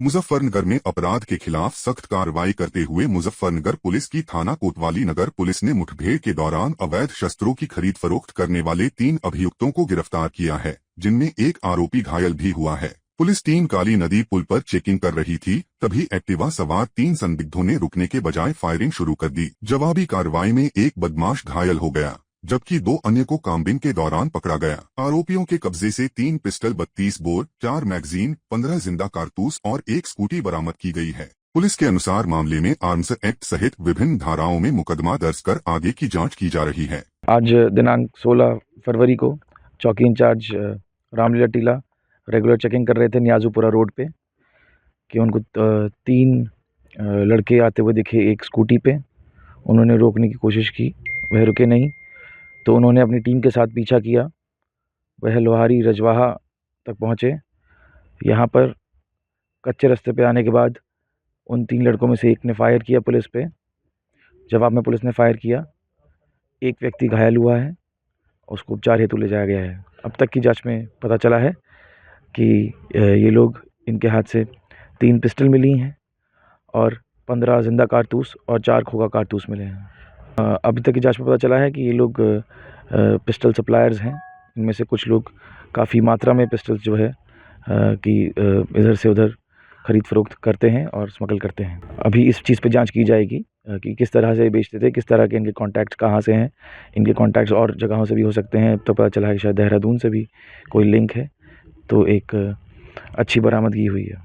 मुजफ्फरनगर में अपराध के खिलाफ सख्त कार्रवाई करते हुए मुजफ्फरनगर पुलिस की थाना कोतवाली नगर पुलिस ने मुठभेड़ के दौरान अवैध शस्त्रों की खरीद फरोख्त करने वाले 3 अभियुक्तों को गिरफ्तार किया है, जिनमें एक आरोपी घायल भी हुआ है। पुलिस टीम काली नदी पुल पर चेकिंग कर रही थी, तभी एक्टिवा सवार 3 संदिग्धों ने रुकने के बजाय फायरिंग शुरू कर दी। जवाबी कार्रवाई में एक बदमाश घायल हो गया, जबकि 2 अन्य को काम्बिंग के दौरान पकड़ा गया। आरोपियों के कब्जे से 3 पिस्टल, 32 बोर, 4 मैगजीन, 15 जिंदा कारतूस और 1 स्कूटी बरामद की गई है। पुलिस के अनुसार मामले में आर्म्स एक्ट सहित विभिन्न धाराओं में मुकदमा दर्ज कर आगे की जांच की जा रही है। आज दिनांक 16 फरवरी को चौकी इंचार्ज रामलीला टीला रेगुलर चेकिंग कर रहे थे नियाजुपुरा रोड पे कि उनको 3 लड़के आते हुए दिखे एक स्कूटी पे। उन्होंने रोकने की कोशिश की, वह रुके नहीं तो उन्होंने अपनी टीम के साथ पीछा किया। वह लोहारी रजवाहा तक पहुँचे। यहाँ पर कच्चे रास्ते पे आने के बाद उन 3 लड़कों में से एक ने फायर किया पुलिस पे। जवाब में पुलिस ने फायर किया। एक व्यक्ति घायल हुआ है, उसको उपचार हेतु ले जाया गया है। अब तक की जांच में पता चला है कि ये लोग, इनके हाथ से 3 पिस्टल मिली हैं और 15 जिंदा कारतूस और 4 खोखा कारतूस मिले हैं। अभी तक की जांच में पता चला है कि ये लोग पिस्टल सप्लायर्स हैं। इनमें से कुछ लोग काफ़ी मात्रा में पिस्टल जो है कि इधर से उधर खरीद फरोख्त करते हैं और स्मगल करते हैं। अभी इस चीज़ पे जांच की जाएगी कि किस तरह से बेचते थे, किस तरह के इनके कॉन्टैक्ट्स कहाँ से हैं। इनके कॉन्टैक्ट्स और जगहों से भी हो सकते हैं। तो पता चला है कि शायद देहरादून से भी कोई लिंक है, तो एक अच्छी बरामदगी हुई है।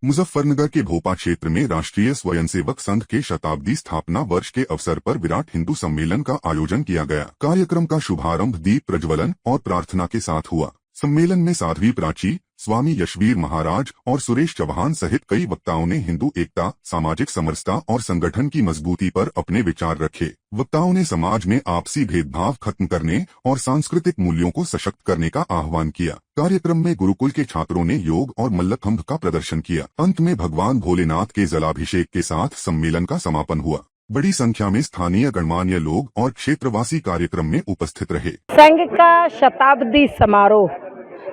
मुजफ्फरनगर के भोपा क्षेत्र में राष्ट्रीय स्वयंसेवक संघ के शताब्दी स्थापना वर्ष के अवसर पर विराट हिंदू सम्मेलन का आयोजन किया गया। कार्यक्रम का शुभारंभ दीप प्रज्वलन और प्रार्थना के साथ हुआ। सम्मेलन में साध्वी प्राची, स्वामी यशवीर महाराज और सुरेश चौहान सहित कई वक्ताओं ने हिंदू एकता, सामाजिक समरसता और संगठन की मजबूती पर अपने विचार रखे। वक्ताओं ने समाज में आपसी भेदभाव खत्म करने और सांस्कृतिक मूल्यों को सशक्त करने का आह्वान किया। कार्यक्रम में गुरुकुल के छात्रों ने योग और मल्लखंभ का प्रदर्शन किया। अंत में भगवान भोलेनाथ के जलाभिषेक के साथ सम्मेलन का समापन हुआ। बड़ी संख्या में स्थानीय गणमान्य लोग और क्षेत्रवासी कार्यक्रम में उपस्थित रहे। संघ का शताब्दी समारोह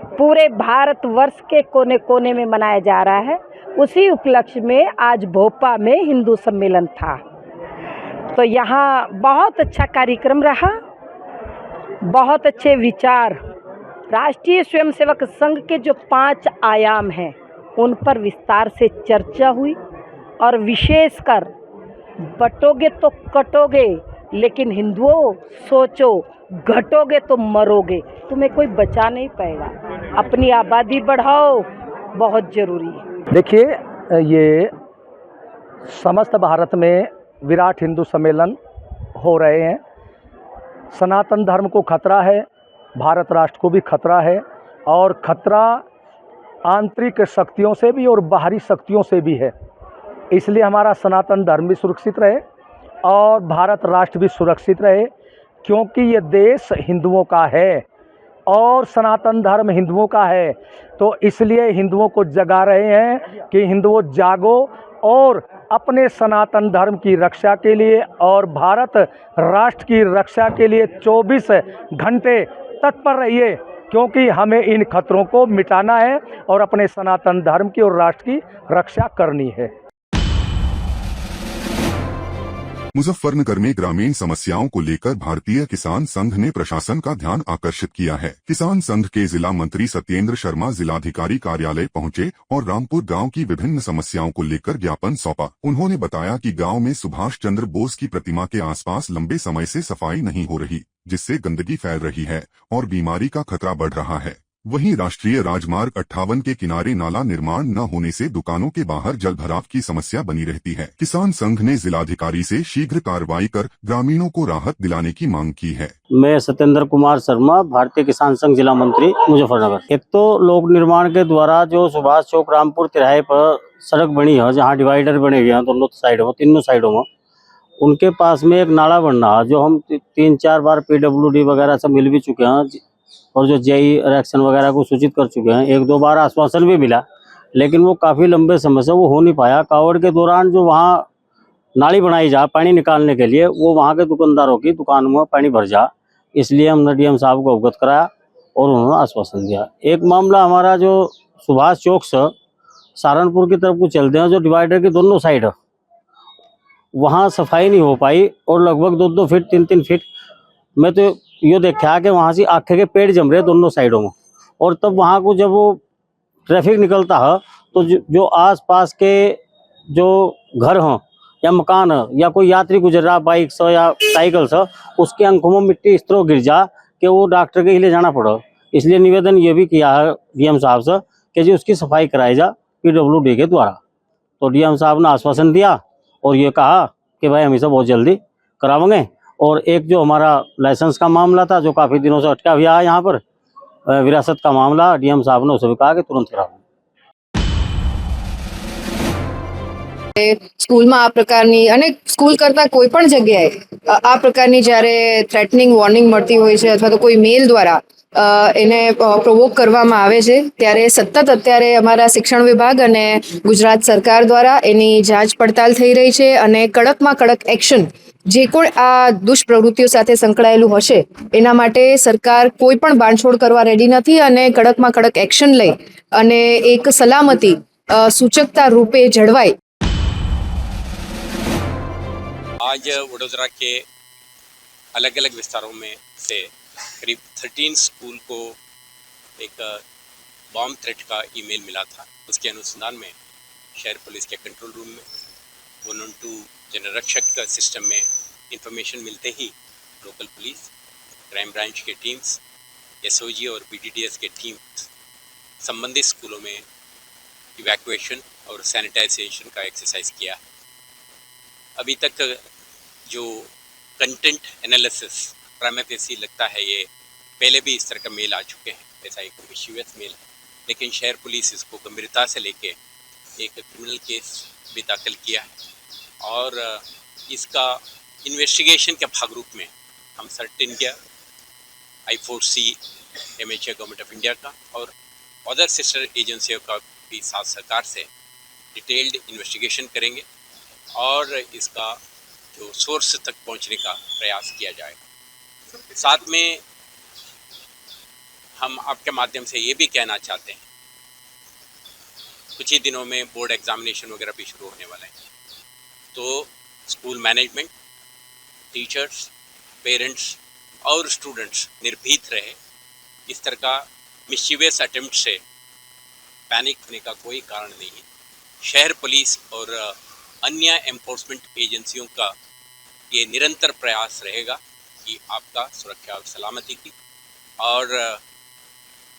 पूरे भारतवर्ष के कोने कोने में मनाया जा रहा है। उसी उपलक्ष्य में आज भोपा में हिंदू सम्मेलन था, तो यहाँ बहुत अच्छा कार्यक्रम रहा। बहुत अच्छे विचार, राष्ट्रीय स्वयंसेवक संघ के जो 5 आयाम हैं उन पर विस्तार से चर्चा हुई। और विशेषकर बटोगे तो कटोगे, लेकिन हिंदुओं सोचो, घटोगे तो मरोगे, तुम्हें कोई बचा नहीं पाएगा। अपनी आबादी बढ़ाओ, बहुत जरूरी है। देखिए, ये समस्त भारत में विराट हिंदू सम्मेलन हो रहे हैं। सनातन धर्म को खतरा है, भारत राष्ट्र को भी खतरा है, और खतरा आंतरिक शक्तियों से भी और बाहरी शक्तियों से भी है। इसलिए हमारा सनातन धर्म भी सुरक्षित रहे और भारत राष्ट्र भी सुरक्षित रहे, क्योंकि ये देश हिंदुओं का है और सनातन धर्म हिंदुओं का है। तो इसलिए हिंदुओं को जगा रहे हैं कि हिंदुओं जागो और अपने सनातन धर्म की रक्षा के लिए और भारत राष्ट्र की रक्षा के लिए 24 घंटे तत्पर रहिए, क्योंकि हमें इन खतरों को मिटाना है और अपने सनातन धर्म की और राष्ट्र की रक्षा करनी है। मुजफ्फरनगर में ग्रामीण समस्याओं को लेकर भारतीय किसान संघ ने प्रशासन का ध्यान आकर्षित किया है। किसान संघ के जिला मंत्री सत्येंद्र शर्मा जिलाधिकारी कार्यालय पहुंचे और रामपुर गांव की विभिन्न समस्याओं को लेकर ज्ञापन सौंपा। उन्होंने बताया कि गांव में सुभाष चंद्र बोस की प्रतिमा के आसपास लंबे समय से सफाई नहीं हो रही, जिससे गंदगी फैल रही है और बीमारी का खतरा बढ़ रहा है। वहीं राष्ट्रीय राजमार्ग 58 के किनारे नाला निर्माण न होने से दुकानों के बाहर जलभराव की समस्या बनी रहती है। किसान संघ ने जिलाधिकारी से शीघ्र कार्रवाई कर ग्रामीणों को राहत दिलाने की मांग की है। मैं सत्येंद्र कुमार शर्मा, भारतीय किसान संघ जिला मंत्री मुजफ्फरनगर। एक तो लोक निर्माण के द्वारा जो सुभाष चौक रामपुर तिराहे पर सड़क बनी है, जहाँ डिवाइडर बने हुए हैं दोनों साइड में, तीनों साइडों में, उनके पास में एक नाला बन रहा है, जो हम 3-4 बार PWD वगैरह से मिल भी चुके हैं और जो JE इलेक्शन वगैरह को सूचित कर चुके हैं। 1-2 बार आश्वासन भी मिला, लेकिन वो काफ़ी लंबे समय से वो हो नहीं पाया। कावड़ के दौरान जो वहाँ नाली बनाई जा पानी निकालने के लिए, वो वहाँ के दुकानदारों की दुकान में पानी भर जा, इसलिए हमने DM साहब को अवगत कराया और उन्होंने आश्वासन दिया। एक मामला हमारा जो सुभाष चौक से सहारनपुर की तरफ को चलते हैं, जो डिवाइडर के दोनों साइड है, वहाँ सफाई नहीं हो पाई और लगभग 2-2 फीट 3-3 फीट मैं तो ये देखा कि वहाँ से आखे के पेड़ जम रहे दोनों साइडों में। और तब वहाँ को जब वो ट्रैफिक निकलता है तो जो आस पास के जो घर हों या मकान है या कोई यात्री गुजर रहा बाइक से या साइकिल से, उसके आंखों में मिट्टी इस तरह गिर जा कि वो डॉक्टर के लिए जाना पड़ा। इसलिए निवेदन ये भी किया है डीएम साहब से कि जी उसकी सफाई कराई जा PWD के द्वारा। तो डीएम साहब ने आश्वासन दिया और ये कहा कि भाई हम इसे बहुत जल्दी करावेंगे। और एक जो हमारा लाइसेंस का मामला था जो काफ़ी दिनों से अटका हुआ है यहाँ पर, विरासत का मामला, डीएम साहब ने उसे भी कहा कि तुरंत कराओ। સ્કૂલમાં આ પ્રકારની અને સ્કૂલ કરતાં કોઈ પણ જગ્યાએ આ પ્રકારની જ્યારે થ્રેટનિંગ વોર્નિંગ મળતી હોય છે અથવા તો કોઈ મેલ દ્વારા એને પ્રોવોક કરવામાં આવે છે, ત્યારે સતત અત્યારે અમારા શિક્ષણ વિભાગ અને ગુજરાત સરકાર દ્વારા એની જાંચ પડતાલ થઈ રહી છે અને કડકમાં કડક એક્શન જે કોણ આ દુષ્પ્રવૃત્તિઓ સાથે સંકળાયેલું હશે એના માટે સરકાર કોઈ પણ બાંધછોડ કરવા રેડી નથી અને કડકમાં કડક એક્શન લઈ અને એક સલામતી સૂચકતા રૂપે જળવાય। आज वडोदरा के अलग अलग विस्तारों में से करीब 13 स्कूल को एक बॉम्ब थ्रेट का ईमेल मिला था। उसके अनुसंधान में शहर पुलिस के कंट्रोल रूम में 112 जनरक्षक सिस्टम में इंफॉर्मेशन मिलते ही लोकल पुलिस, क्राइम ब्रांच के टीम्स, SOG और BDDS के टीम्स संबंधित स्कूलों में इवैक्यूएशन और सैनिटाइजेशन का एक्सरसाइज किया। अभी तक जो कंटेंट एनालिसिस प्राइमा फेसी लगता है ये पहले भी इस तरह का मेल आ चुके हैं, ऐसा एक मिशीवियस मेल है, लेकिन शहर पुलिस इसको गंभीरता से लेके एक क्रिमिनल केस भी दाखिल किया है और इसका इन्वेस्टिगेशन के भाग रूप में हम CERT India, I4C, MHA government of India का और अदर सिस्टर एजेंसियों का भी साथ सरकार से डिटेल्ड इन्वेस्टिगेशन करेंगे और इसका जो सोर्स तक पहुंचने का प्रयास किया जाएगा। साथ में हम आपके माध्यम से ये भी कहना चाहते हैं, कुछ ही दिनों में बोर्ड एग्जामिनेशन वगैरह भी शुरू होने वाले हैं, तो स्कूल मैनेजमेंट, टीचर्स, पेरेंट्स और स्टूडेंट्स निर्भीत रहे। इस तरह का मिशीवियस अटेम्प्ट से पैनिक होने का कोई कारण नहीं है। शहर पुलिस और अन्य एनफोर्समेंट एजेंसियों का ये निरंतर प्रयास रहेगा कि आपका सुरक्षा और सलामती की, और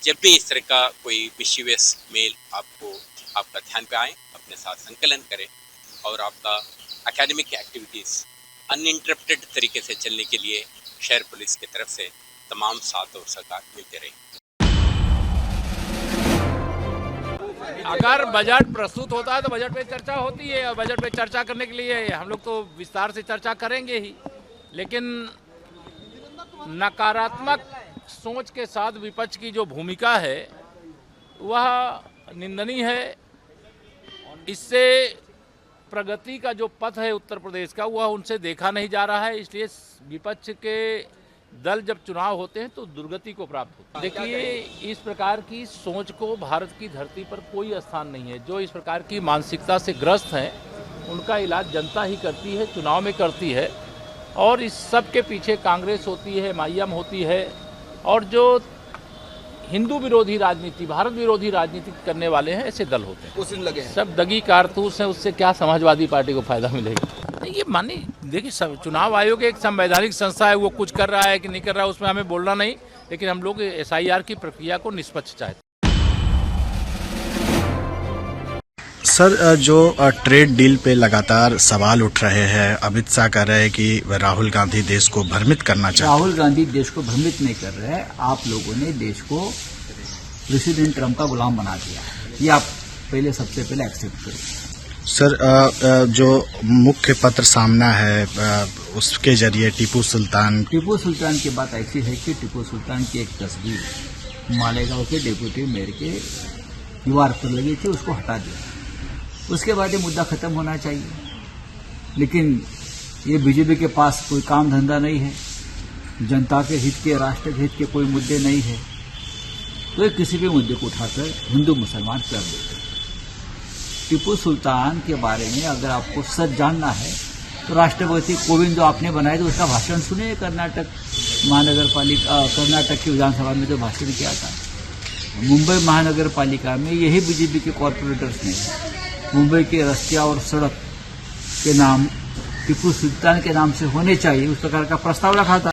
जब भी इस तरह का कोई मिशीवियस मेल आपका ध्यान पे आए, अपने साथ संकलन करें और आपका एकेडमिक एक्टिविटीज़ अनइंटरप्टेड तरीके से चलने के लिए शहर पुलिस की तरफ से तमाम साथ और सहकार मिलते रहे। अगर बजट प्रस्तुत होता है तो बजट पे चर्चा होती है और बजट पे चर्चा करने के लिए हम लोग तो विस्तार से चर्चा करेंगे ही, लेकिन नकारात्मक सोच के साथ विपक्ष की जो भूमिका है वह निंदनीय है। इससे प्रगति का जो पथ है उत्तर प्रदेश का वह उनसे देखा नहीं जा रहा है। इसलिए विपक्ष के दल जब चुनाव होते हैं तो दुर्गति को प्राप्त होता है। देखिए, इस प्रकार की सोच को भारत की धरती पर कोई स्थान नहीं है। जो इस प्रकार की मानसिकता से ग्रस्त हैं उनका इलाज जनता ही करती है, चुनाव में करती है, और इस सब के पीछे कांग्रेस होती है, MIM होती है, और जो हिंदू विरोधी राजनीति, भारत विरोधी राजनीति करने वाले हैं ऐसे दल होते हैं। सब दगी कारतूस हैं, उससे क्या समाजवादी पार्टी को फायदा मिलेगा? ये मानिए, देखिए चुनाव आयोग एक संवैधानिक संस्था है, वो कुछ कर रहा है कि नहीं कर रहा है उसमें हमें बोलना नहीं, लेकिन हम लोग SIR की प्रक्रिया को निष्पक्ष चाहते हैं। सर, जो ट्रेड डील पे लगातार सवाल उठ रहे हैं, अमित शाह कह रहे हैं कि राहुल गांधी देश को भ्रमित करना चाहते हैं। राहुल गांधी देश को भ्रमित नहीं कर रहे हैं। आप लोगों ने देश को प्रेसिडेंट ट्रम्प का गुलाम बना दिया, ये आप पहले सबसे पहले एक्सेप्ट करें। सर, जो मुख्य पत्र सामना है उसके जरिए टीपू सुल्तान की बात ऐसी है कि टीपू सुल्तान की एक तस्वीर मालेगांव के डिप्टी मेयर के दीवार पर लगी थी, उसको हटा दिया। उसके बाद ये मुद्दा खत्म होना चाहिए, लेकिन ये बीजेपी के पास कोई काम धंधा नहीं है, जनता के हित के, राष्ट्र के हित के कोई मुद्दे नहीं है। तो ये किसी भी मुद्दे को उठाकर हिंदू मुसलमान कर देते हैं। टीपू सुल्तान के बारे में अगर आपको सच जानना है तो राष्ट्रपति कोविंद जो आपने बनाए थे उसका भाषण सुनिए। कर्नाटक की विधानसभा में जो भाषण किया था। मुंबई महानगर पालिका में यही बीजेपी के कॉरपोरेटर्स ने मुंबई के रास्ते और सड़क के नाम टीपू सुल्तान के नाम से होने चाहिए उस प्रकार का प्रस्ताव रखा था।